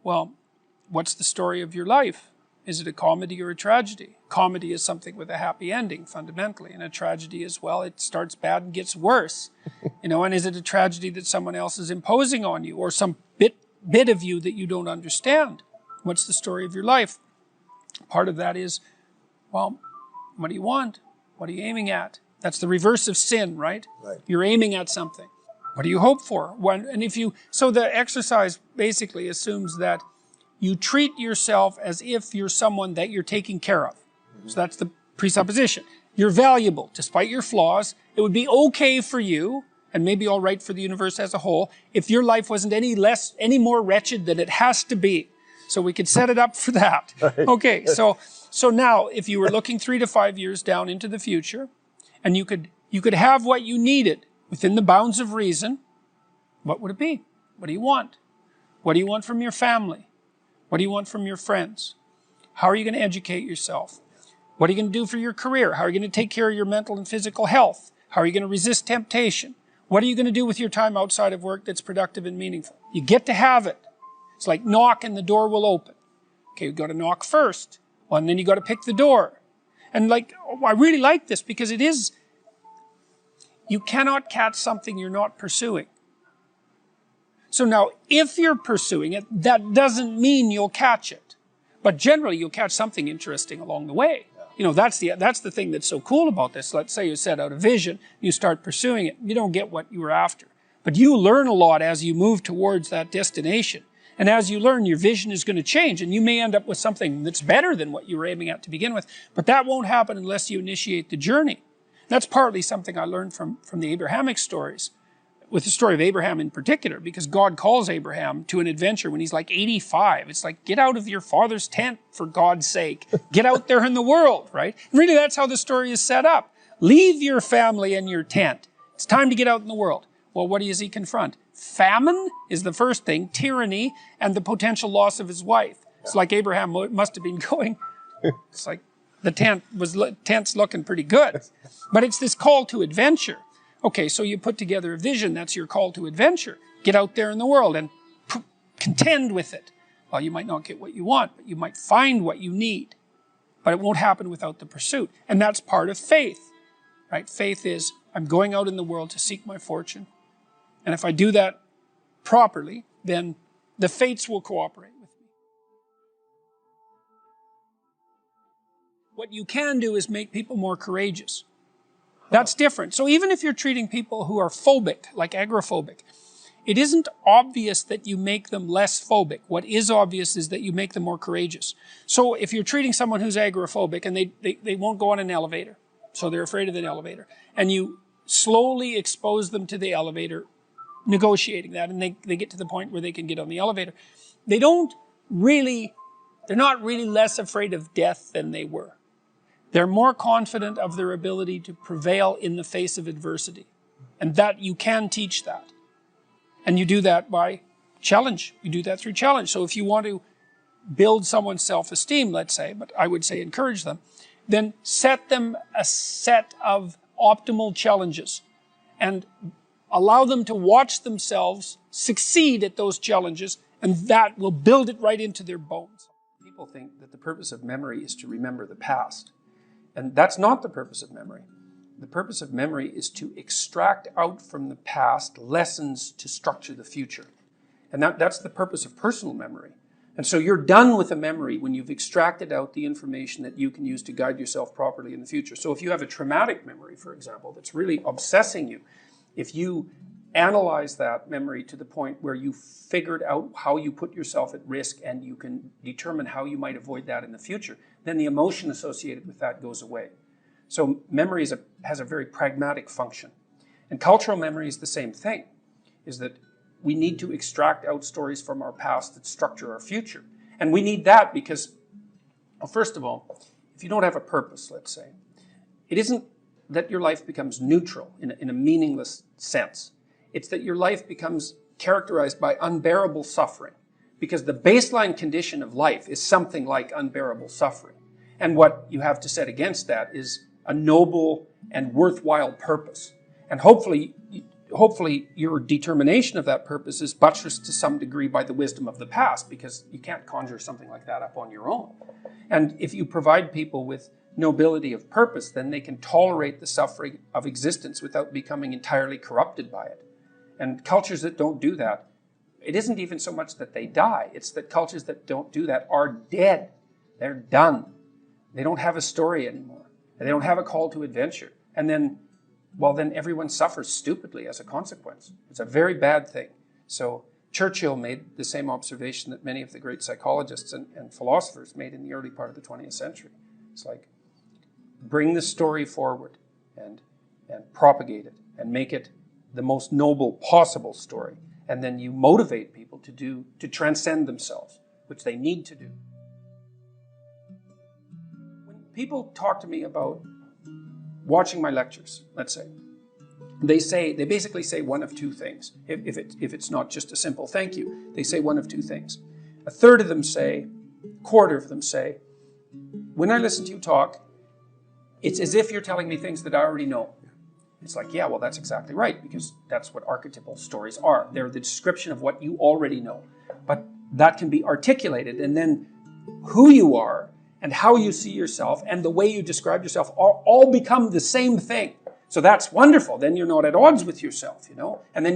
Well, what's the story of your life? Is it a comedy or a tragedy? Comedy is something with a happy ending, fundamentally, and a tragedy is, well, it starts bad and gets worse. And is it a tragedy that someone else is imposing on you, or some bit of you that you don't understand? What's the story of your life? Part of that is, well, what do you want? What are you aiming at? That's the reverse of sin, right? Right. You're aiming at something. What do you hope for? So the exercise basically assumes that you treat yourself as if you're someone that you're taking care of. So that's the presupposition. You're valuable, despite your flaws. It would be okay for you, and maybe all right for the universe as a whole, if your life wasn't any more wretched than it has to be. So we could set it up for that. Right. Okay, so now, if you were looking 3 to 5 years down into the future, and you could have what you needed within the bounds of reason, what would it be? What do you want? What do you want from your family? What do you want from your friends? How are you going to educate yourself? What are you going to do for your career? How are you going to take care of your mental and physical health? How are you going to resist temptation? What are you going to do with your time outside of work that's productive and meaningful? You get to have it. It's like knock and the door will open. Okay, you've got to knock first. Well, and then you got to pick the door. And I really like this because it is, you cannot catch something you're not pursuing. So now, if you're pursuing it, that doesn't mean you'll catch it. But generally, you'll catch something interesting along the way. That's the thing that's so cool about this. Let's say you set out a vision, you start pursuing it, you don't get what you were after. But you learn a lot as you move towards that destination. And as you learn, your vision is going to change, and you may end up with something that's better than what you were aiming at to begin with. But that won't happen unless you initiate the journey. That's partly something I learned from the Abrahamic stories, with the story of Abraham in particular, because God calls Abraham to an adventure when he's like 85. It's like, get out of your father's tent, for God's sake. Get out there in the world, right? And really, that's how the story is set up. Leave your family and your tent. It's time to get out in the world. Well, what does he confront? Famine is the first thing, tyranny, and the potential loss of his wife. It's like Abraham must have been going, it's like the tent's looking pretty good. But it's this call to adventure. Okay, so you put together a vision, that's your call to adventure. Get out there in the world and contend with it. Well, you might not get what you want, but you might find what you need. But it won't happen without the pursuit. And that's part of faith, right? Faith is, I'm going out in the world to seek my fortune. And if I do that properly, then the fates will cooperate with me. What you can do is make people more courageous. That's different. So even if you're treating people who are phobic, like agoraphobic, it isn't obvious that you make them less phobic. What is obvious is that you make them more courageous. So if you're treating someone who's agoraphobic and they won't go on an elevator, so they're afraid of an elevator, and you slowly expose them to the elevator, negotiating that, and they get to the point where they can get on the elevator, they're not really less afraid of death than they were. They're more confident of their ability to prevail in the face of adversity. And that you can teach that. And you do that by challenge. You do that through challenge. So if you want to build someone's self-esteem, let's say, but I would say encourage them, then set them a set of optimal challenges and allow them to watch themselves succeed at those challenges, and that will build it right into their bones. People think that the purpose of memory is to remember the past. And that's not the purpose of memory. The purpose of memory is to extract out from the past lessons to structure the future. And that's the purpose of personal memory. And so you're done with a memory when you've extracted out the information that you can use to guide yourself properly in the future. So if you have a traumatic memory, for example, that's really obsessing you, if you analyze that memory to the point where you figured out how you put yourself at risk and you can determine how you might avoid that in the future, then the emotion associated with that goes away. So memory has a very pragmatic function. And cultural memory is the same thing, is that we need to extract out stories from our past that structure our future. And we need that because, well, first of all, if you don't have a purpose, let's say, it isn't that your life becomes neutral in a meaningless sense. It's that your life becomes characterized by unbearable suffering, because the baseline condition of life is something like unbearable suffering. And what you have to set against that is a noble and worthwhile purpose. And hopefully, hopefully your determination of that purpose is buttressed to some degree by the wisdom of the past, because you can't conjure something like that up on your own. And if you provide people with nobility of purpose, then they can tolerate the suffering of existence without becoming entirely corrupted by it. And cultures that don't do that, it isn't even so much that they die, it's that cultures that don't do that are dead. They're done. They don't have a story anymore. They don't have a call to adventure. And then, well, then everyone suffers stupidly as a consequence. It's a very bad thing. So Churchill made the same observation that many of the great psychologists and philosophers made in the early part of the 20th century. It's like, bring the story forward and propagate it and make it the most noble possible story. And then you motivate people to transcend themselves, which they need to do. When people talk to me about watching my lectures, let's say, they basically say one of two things. If it's not just a simple thank you, they say one of two things. A third of them say, a quarter of them say, when I listen to you talk, it's as if you're telling me things that I already know. It's like, yeah, well, that's exactly right, because that's what archetypal stories are. They're the description of what you already know. But that can be articulated, and then who you are and how you see yourself and the way you describe yourself all become the same thing. So that's wonderful. Then you're not at odds with yourself, you know? And then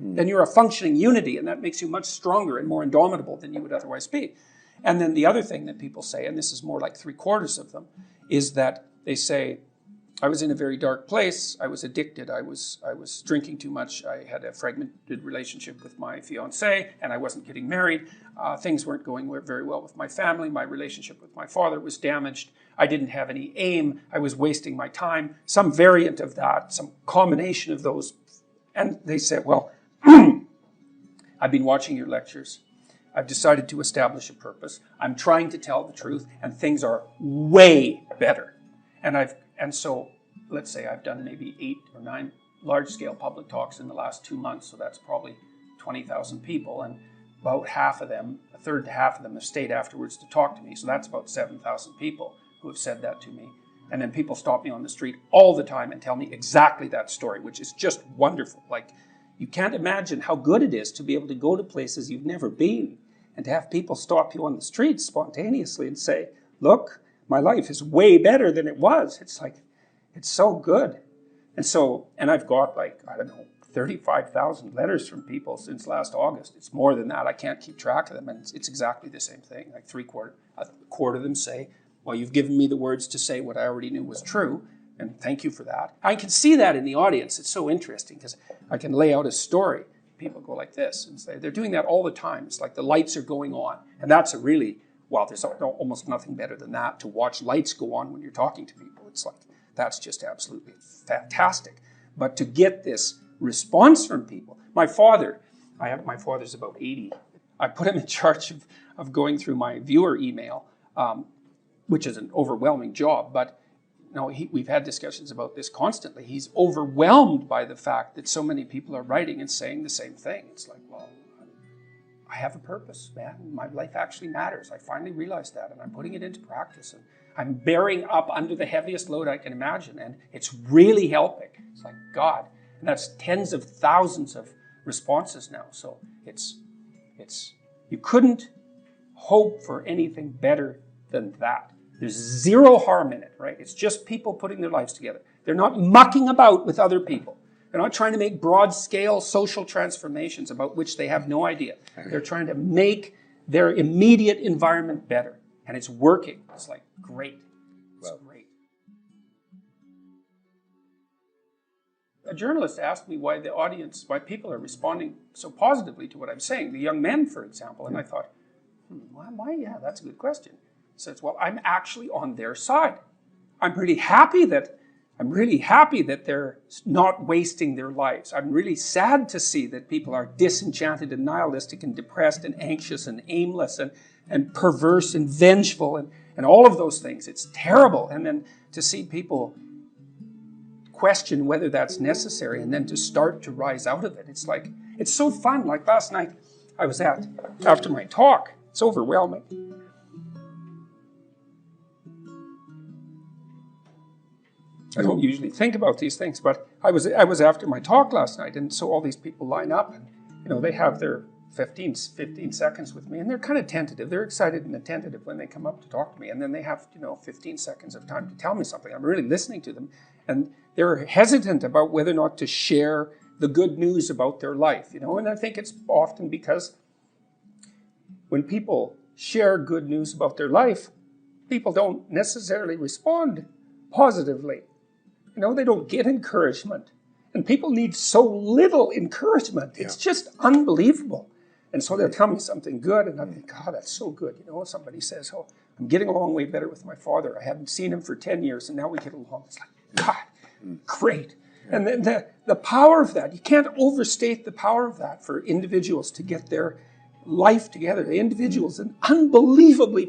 then you're a functioning unity, and that makes you much stronger and more indomitable than you would otherwise be. And then the other thing that people say, and this is more like 3/4 of them, is that they say, I was in a very dark place. I was addicted. I was drinking too much. I had a fragmented relationship with my fiancée, and I wasn't getting married. Things weren't going very well with my family. My relationship with my father was damaged. I didn't have any aim. I was wasting my time. Some variant of that, some combination of those. And they said, well, I've been watching your lectures. I've decided to establish a purpose. I'm trying to tell the truth, and things are way better. And so, let's say I've done maybe 8 or 9 large-scale public talks in the last 2 months, so that's probably 20,000 people, and about half of them, a third to half of them, have stayed afterwards to talk to me, so that's about 7,000 people who have said that to me. And then people stop me on the street all the time and tell me exactly that story, which is just wonderful. Like, you can't imagine how good it is to be able to go to places you've never been and to have people stop you on the street spontaneously and say, look, my life is way better than it was. It's like, it's so good. And I've got like, I don't know, 35,000 letters from people since last August. It's more than that. I can't keep track of them. And it's exactly the same thing. Like a quarter of them say, well, you've given me the words to say what I already knew was true. And thank you for that. I can see that in the audience. It's so interesting because I can lay out a story. People go like this and say, they're doing that all the time. It's like the lights are going on. And that's a really, well, there's almost nothing better than that, to watch lights go on when you're talking to people. It's like, that's just absolutely fantastic. But to get this response from people, my father's about 80. I put him in charge of going through my viewer email, which is an overwhelming job, but we've had discussions about this constantly. He's overwhelmed by the fact that so many people are writing and saying the same thing. It's like, well, I have a purpose, man. My life actually matters. I finally realized that, and I'm putting it into practice. And I'm bearing up under the heaviest load I can imagine, and it's really helping. It's like, God. And that's tens of thousands of responses now. So you couldn't hope for anything better than that. There's zero harm in it, right? It's just people putting their lives together. They're not mucking about with other people. They're not trying to make broad-scale social transformations about which they have no idea. They're trying to make their immediate environment better. And it's working. It's like, great. It's great. A journalist asked me why people are responding so positively to what I'm saying. The young men, for example. And I thought, why? Yeah, that's a good question. He says, well, I'm actually on their side. I'm really happy that they're not wasting their lives. I'm really sad to see that people are disenchanted and nihilistic and depressed and anxious and aimless and perverse and vengeful and all of those things. It's terrible. And then to see people question whether that's necessary and then to start to rise out of it. It's like, it's so fun. Like last night I was after my talk. It's overwhelming. I don't usually think about these things, but I was after my talk last night, and so all these people line up, and they have their 15 seconds with me, and they're kind of tentative. They're excited and attentive when they come up to talk to me, and then they have 15 seconds of time to tell me something. I'm really listening to them, and they're hesitant about whether or not to share the good news about their life. And I think it's often because when people share good news about their life, people don't necessarily respond positively. They don't get encouragement. And people need so little encouragement. It's just unbelievable. And so they'll tell me something good, and I think, God, that's so good. Somebody says, oh, I'm getting along way better with my father. I haven't seen him for 10 years, and now we get along. It's like, God, great. And then the power of that, you can't overstate the power of that for individuals to get their life together. The individual's an unbelievably